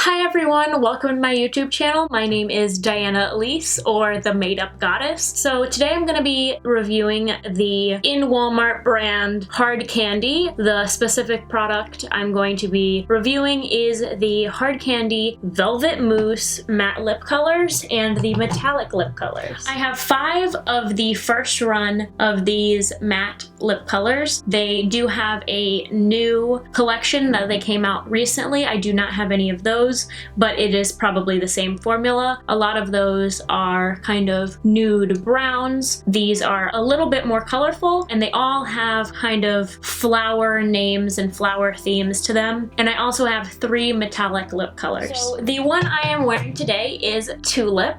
Hi everyone, welcome to my YouTube channel. My name is Diana Elise, or Themadeupgoddess. So today I'm going to be reviewing the In Walmart brand hard candy. The specific product I'm going to be reviewing is the hard candy Velvet Mousse matte lip colors and the metallic lip colors. I have 5 of the first run of these matte lip colors. They do have a new collection that they came out recently. I do not have any of those, but it is probably the same formula. A lot of those are kind of nude browns. These are a little bit more colorful, and they all have kind of flower names and flower themes to them. And I also have 3 metallic lip colors. So the one I am wearing today is Tulip,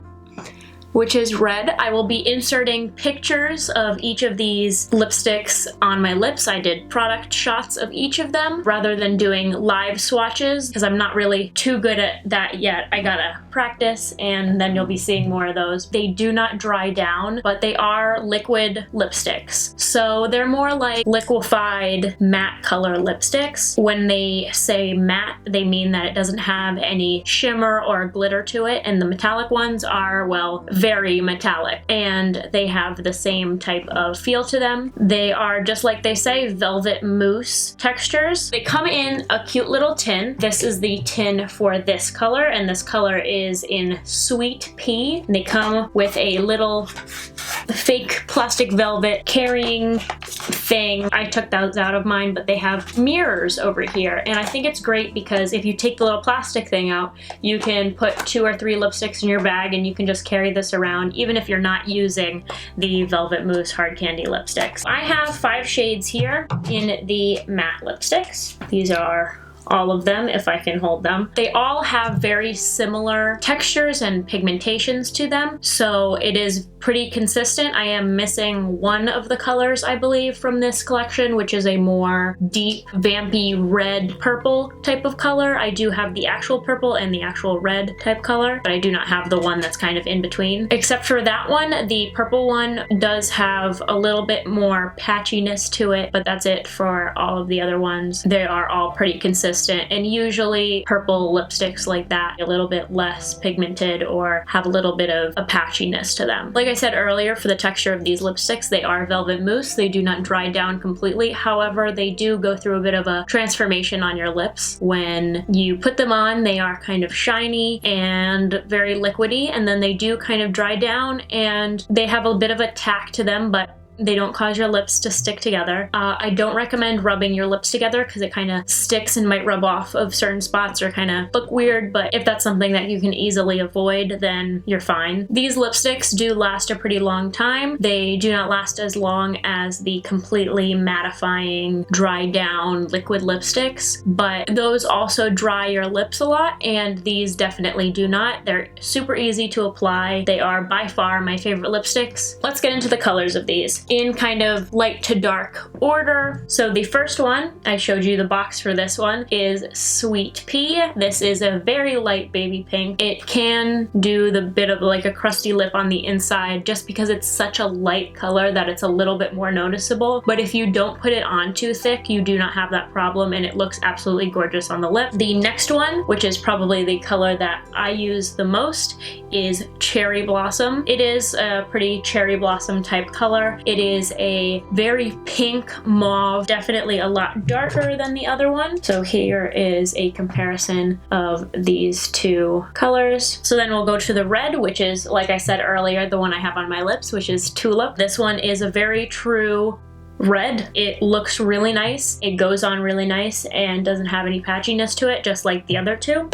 which is red. I will be inserting pictures of each of these lipsticks on my lips. I did product shots of each of them rather than doing live swatches because I'm not really too good at that yet. I gotta practice, and then you'll be seeing more of those. They do not dry down, but they are liquid lipsticks. So they're more like liquefied matte color lipsticks. When they say matte, they mean that it doesn't have any shimmer or glitter to it, and the metallic ones are, well, very metallic, and they have the same type of feel to them. They are, just like they say, velvet mousse textures. They come in a cute little tin. This is the tin for this color, and this color is in Sweet Pea. And they come with a little fake plastic velvet carrying thing. I took those out of mine, but they have mirrors over here, and I think it's great because if you take the little plastic thing out, you can put 2 or 3 lipsticks in your bag, and you can just carry this around even if you're not using the Velvet Mousse hard candy lipsticks. I have 5 shades here in the matte lipsticks. These are all of them, if I can hold them. They all have very similar textures and pigmentations to them, so it is pretty consistent. I am missing one of the colors, I believe, from this collection, which is a more deep, vampy red purple type of color. I do have the actual purple and the actual red type color, but I do not have the one that's kind of in between. Except for that one, the purple one does have a little bit more patchiness to it, but that's it for all of the other ones. They are all pretty consistent. And usually purple lipsticks like that a little bit less pigmented or have a little bit of a patchiness to them. Like I said earlier, for the texture of these lipsticks, they are velvet mousse. They do not dry down completely. However, they do go through a bit of a transformation on your lips. When you put them on, they are kind of shiny and very liquidy, and then they do kind of dry down, and they have a bit of a tack to them, but they don't cause your lips to stick together. I don't recommend rubbing your lips together because it kind of sticks and might rub off of certain spots or kind of look weird, but if that's something that you can easily avoid, then you're fine. These lipsticks do last a pretty long time. They do not last as long as the completely mattifying, dry down liquid lipsticks, but those also dry your lips a lot, and these definitely do not. They're super easy to apply. They are by far my favorite lipsticks. Let's get into the colors of these in kind of light to dark order. So the first one, I showed you the box for this one, is Sweet Pea. This is a very light baby pink. It can do the bit of like a crusty lip on the inside just because it's such a light color that it's a little bit more noticeable. But if you don't put it on too thick, you do not have that problem, and it looks absolutely gorgeous on the lip. The next one, which is probably the color that I use the most, is Cherry Blossom. It is a pretty cherry blossom type color. It is a very pink mauve, definitely a lot darker than the other one. So here is a comparison of these 2 colors. So then we'll go to the red, which is, like I said earlier, the one I have on my lips, which is Tulip. This one is a very true red. It looks really nice. It goes on really nice and doesn't have any patchiness to it, just like the other 2,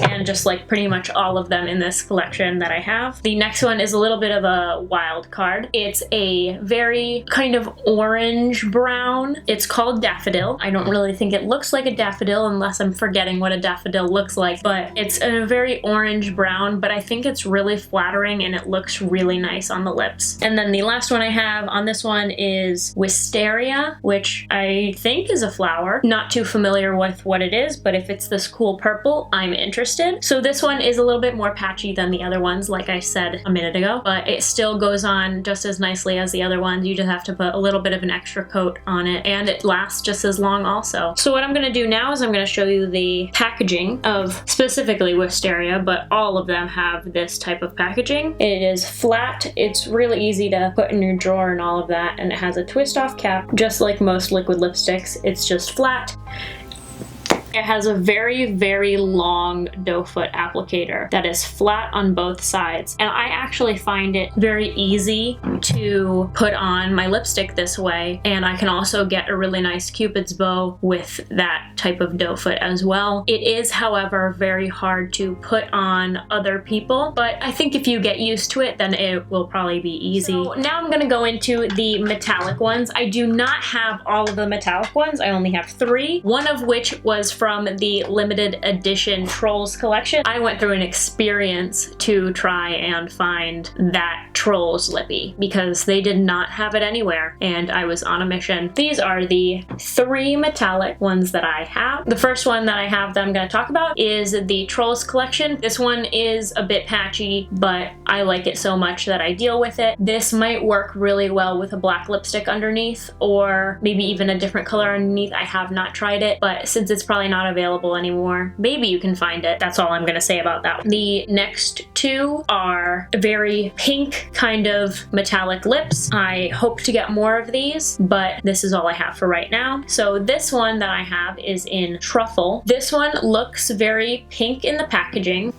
and just like pretty much all of them in this collection that I have. The next one is a little bit of a wild card. It's a very kind of orange brown. It's called Daffodil. I don't really think it looks like a daffodil unless I'm forgetting what a daffodil looks like, but it's a very orange brown, but I think it's really flattering and it looks really nice on the lips. And then the last one I have on this one is Wisteria, which I think is a flower. Not too familiar with what it is, but if it's this cool purple, I'm interested. So this one is a little bit more patchy than the other ones, like I said a minute ago, but it still goes on just as nicely as the other ones. You just have to put a little bit of an extra coat on it, and it lasts just as long also. So what I'm gonna do now is I'm gonna show you the packaging of specifically Wisteria, but all of them have this type of packaging. It is flat, it's really easy to put in your drawer and all of that, and it has a twist off cap, just like most liquid lipsticks. It's just flat. It has a very, very long doe foot applicator that is flat on both sides. And I actually find it very easy to put on my lipstick this way. And I can also get a really nice Cupid's bow with that type of doe foot as well. It is, however, very hard to put on other people, but I think if you get used to it, then it will probably be easy. So now I'm gonna go into the metallic ones. I do not have all of the metallic ones. I only have 3, one of which was from the limited edition Trolls collection. I went through an experience to try and find that Trolls lippy because they did not have it anywhere and I was on a mission. These are the 3 metallic ones that I have. The first one that I have that I'm going to talk about is the Trolls collection. This one is a bit patchy, but I like it so much that I deal with it. This might work really well with a black lipstick underneath, or maybe even a different color underneath. I have not tried it, but since it's probably not available anymore, maybe you can find it. That's all I'm gonna say about that. The next 2 are very pink kind of metallic lips. I hope to get more of these, but this is all I have for right now. So this one that I have is in Truffle. This one looks very pink in the packaging.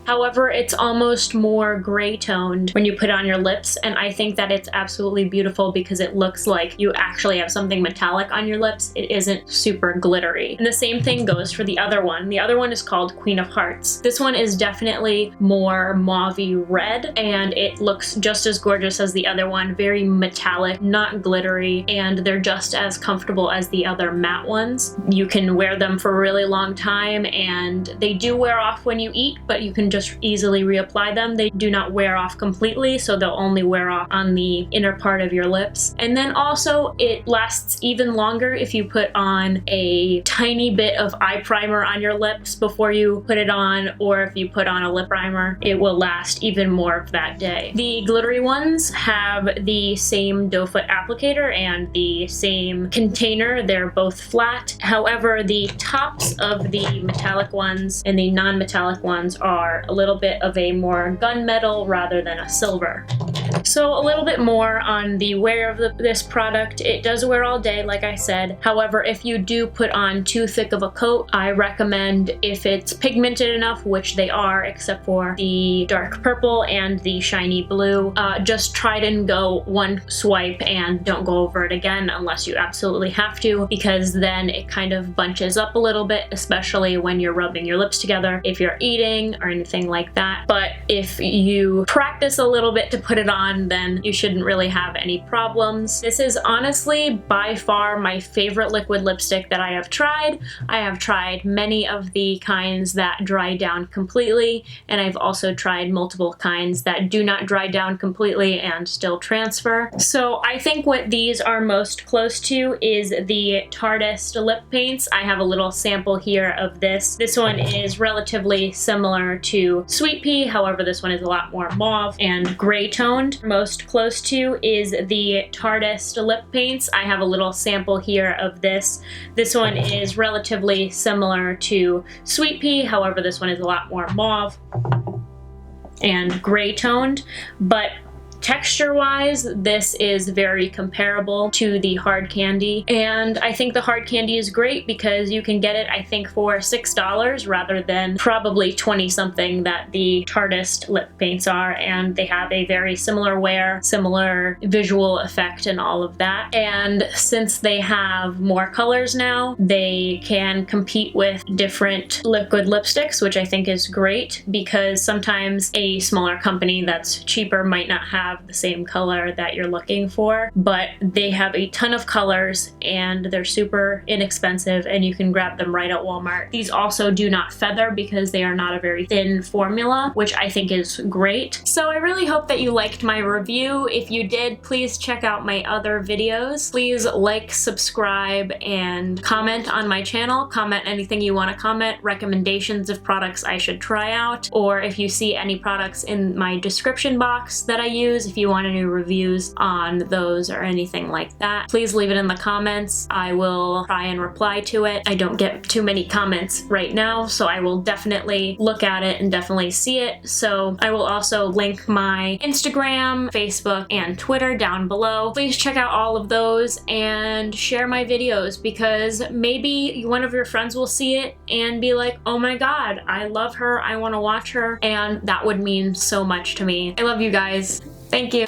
However, it's almost more gray toned when you put it on your lips, and I think that it's absolutely beautiful because it looks like you actually have something metallic on your lips. It isn't super glittery. And the same thing goes for the other one. The other one is called Queen of Hearts. This one is definitely more mauve-y red, and it looks just as gorgeous as the other one. Very metallic, not glittery, and they're just as comfortable as the other matte ones. You can wear them for a really long time, and they do wear off when you eat, but you can just easily reapply them. They do not wear off completely, so they'll only wear off on the inner part of your lips. And then also it lasts even longer if you put on a tiny bit of eye primer on your lips before you put it on, or if you put on a lip primer, it will last even more of that day. The glittery ones have the same doe foot applicator and the same container. They're both flat. However, the tops of the metallic ones and the non-metallic ones are a little bit of a more gunmetal rather than a silver. So a little bit more on the wear of this product. It does wear all day, like I said. However, if you do put on too thick of a coat, I recommend, if it's pigmented enough, which they are, except for the dark purple and the shiny blue, just try and go one swipe and don't go over it again unless you absolutely have to, because then it kind of bunches up a little bit, especially when you're rubbing your lips together, if you're eating or anything like that. But if you practice a little bit to put it on, then you shouldn't really have any problems. This is honestly by far my favorite liquid lipstick that I have tried. I have tried many of the kinds that dry down completely, and I've also tried multiple kinds that do not dry down completely and still transfer. So I think what these are most close to is the Tardist lip paints. I have a little sample here of this. This one is relatively similar to Sweet Pea, however this one is a lot more mauve and gray toned. Most close to is the Tardist lip paints. I have a little sample here of this. This one is relatively similar to Sweet Pea, however this one is a lot more mauve and gray toned, but texture-wise, this is very comparable to the hard candy, and I think the hard candy is great because you can get it, I think, for $6 rather than probably 20 something that the Tardist lip paints are, and they have a very similar wear, similar visual effect and all of that. And since they have more colors now, they can compete with different liquid lipsticks, which I think is great because sometimes a smaller company that's cheaper might not have have the same color that you're looking for, but they have a ton of colors and they're super inexpensive and you can grab them right at Walmart. These also do not feather because they are not a very thin formula, which I think is great. So I really hope that you liked my review. If you did, please check out my other videos. Please like, subscribe, and comment on my channel. Comment anything you want to comment, recommendations of products I should try out, or if you see any products in my description box that I use, if you want any reviews on those or anything like that, please leave it in the comments. I will try and reply to it. I don't get too many comments right now, so I will definitely look at it and definitely see it. So I will also link my Instagram, Facebook, and Twitter down below. Please check out all of those and share my videos, because maybe one of your friends will see it and be like, oh my god, I love her, I want to watch her, and that would mean so much to me. I love you guys. Thank you.